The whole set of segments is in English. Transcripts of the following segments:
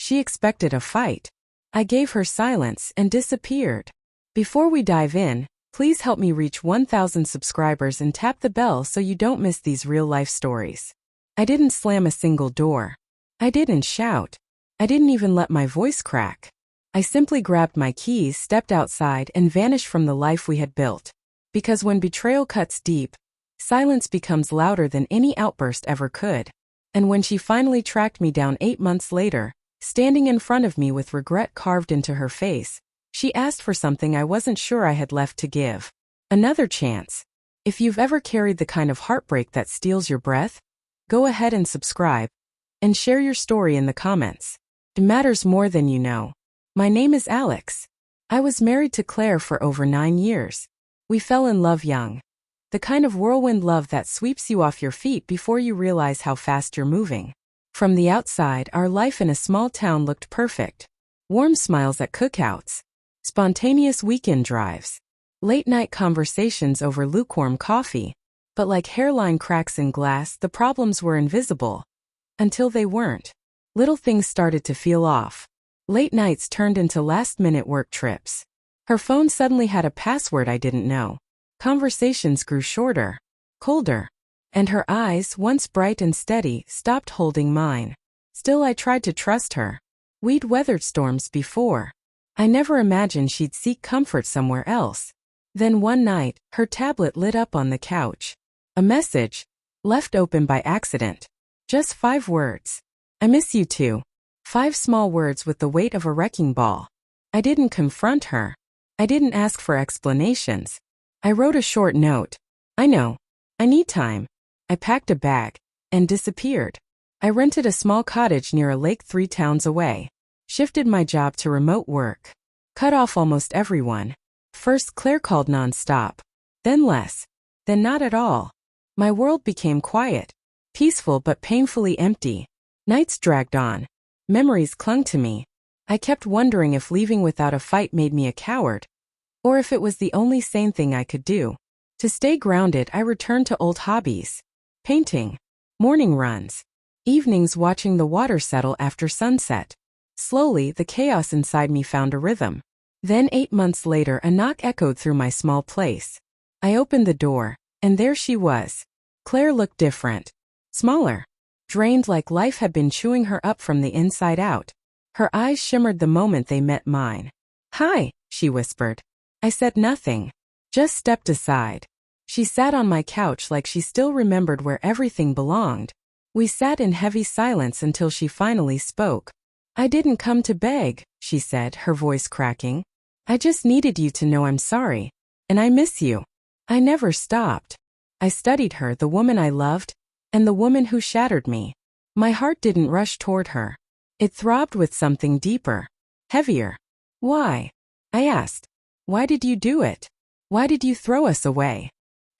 She expected a fight. I gave her silence and disappeared. Before we dive in, please help me reach 1,000 subscribers and tap the bell so you don't miss these real-life stories. I didn't slam a single door. I didn't shout. I didn't even let my voice crack. I simply grabbed my keys, stepped outside, and vanished from the life we had built. Because when betrayal cuts deep, silence becomes louder than any outburst ever could. And when she finally tracked me down 8 months later, standing in front of me with regret carved into her face, she asked for something I wasn't sure I had left to give. Another chance. If you've ever carried the kind of heartbreak that steals your breath, go ahead and subscribe. And share your story in the comments. It matters more than you know. My name is Alex. I was married to Claire for over 9 years. We fell in love young. The kind of whirlwind love that sweeps you off your feet before you realize how fast you're moving. From the outside, our life in a small town looked perfect. Warm smiles at cookouts. Spontaneous weekend drives. Late-night conversations over lukewarm coffee. But like hairline cracks in glass, the problems were invisible. Until they weren't. Little things started to feel off. Late nights turned into last-minute work trips. Her phone suddenly had a password I didn't know. Conversations grew shorter, colder, and her eyes, once bright and steady, stopped holding mine. Still, I tried to trust her. We'd weathered storms before. I never imagined she'd seek comfort somewhere else. Then one night, her tablet lit up on the couch. A message, left open by accident. Just 5 words. I miss you too. 5 small words with the weight of a wrecking ball. I didn't confront her. I didn't ask for explanations. I wrote a short note. I know. I need time. I packed a bag and disappeared. I rented a small cottage near a lake 3 towns away. Shifted my job to remote work. Cut off almost everyone. First Claire called non-stop. Then less. Then not at all. My world became quiet. Peaceful but painfully empty. Nights dragged on. Memories clung to me. I kept wondering if leaving without a fight made me a coward, or if it was the only sane thing I could do. To stay grounded, I returned to old hobbies. Painting. Morning runs. Evenings watching the water settle after sunset. Slowly, the chaos inside me found a rhythm. Then 8 months later, a knock echoed through my small place. I opened the door, and there she was. Claire looked different. Smaller. Drained like life had been chewing her up from the inside out. Her eyes shimmered the moment they met mine. "Hi," she whispered. I said nothing. Just stepped aside. She sat on my couch like she still remembered where everything belonged. We sat in heavy silence until she finally spoke. "I didn't come to beg," she said, her voice cracking. "I just needed you to know I'm sorry. And I miss you." I never stopped. I studied her, the woman I loved, and the woman who shattered me. My heart didn't rush toward her. It throbbed with something deeper. Heavier. "Why?" I asked. "Why did you do it? Why did you throw us away?"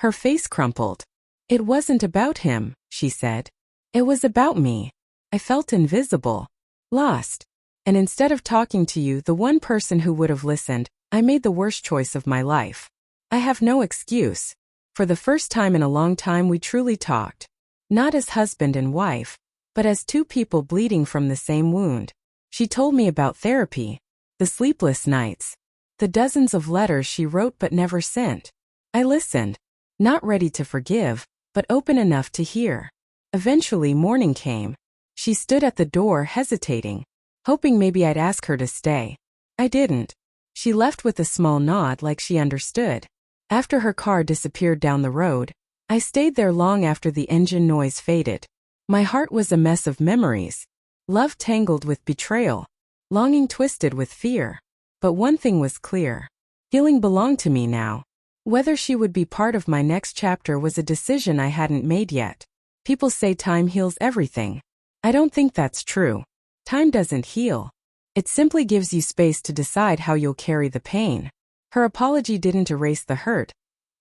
Her face crumpled. "It wasn't about him," she said. "It was about me. I felt invisible. Lost. And instead of talking to you, the one person who would have listened, I made the worst choice of my life. I have no excuse. For the first time in a long time we truly talked. Not as husband and wife, but as 2 people bleeding from the same wound. She told me about therapy, the sleepless nights, the dozens of letters she wrote but never sent. I listened, not ready to forgive, but open enough to hear. Eventually morning came. She stood at the door hesitating, hoping maybe I'd ask her to stay. I didn't. She left with a small nod like she understood. After her car disappeared down the road, I stayed there long after the engine noise faded. My heart was a mess of memories. Love tangled with betrayal. Longing twisted with fear. But one thing was clear. Healing belonged to me now. Whether she would be part of my next chapter was a decision I hadn't made yet. People say time heals everything. I don't think that's true. Time doesn't heal. It simply gives you space to decide how you'll carry the pain. Her apology didn't erase the hurt,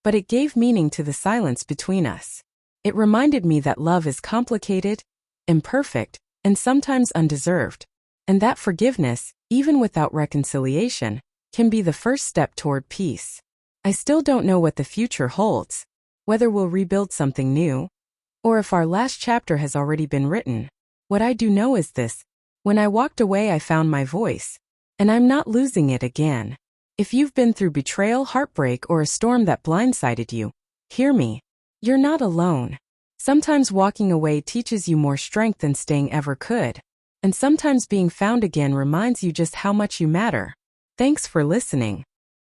but it gave meaning to the silence between us. It reminded me that love is complicated, imperfect, and sometimes undeserved, and that forgiveness, even without reconciliation, can be the first step toward peace. I still don't know what the future holds, whether we'll rebuild something new, or if our last chapter has already been written. What I do know is this: When I walked away, I found my voice. And I'm not losing it again. If you've been through betrayal, heartbreak, or a storm that blindsided you, hear me. You're not alone. Sometimes walking away teaches you more strength than staying ever could. And sometimes being found again reminds you just how much you matter. Thanks for listening.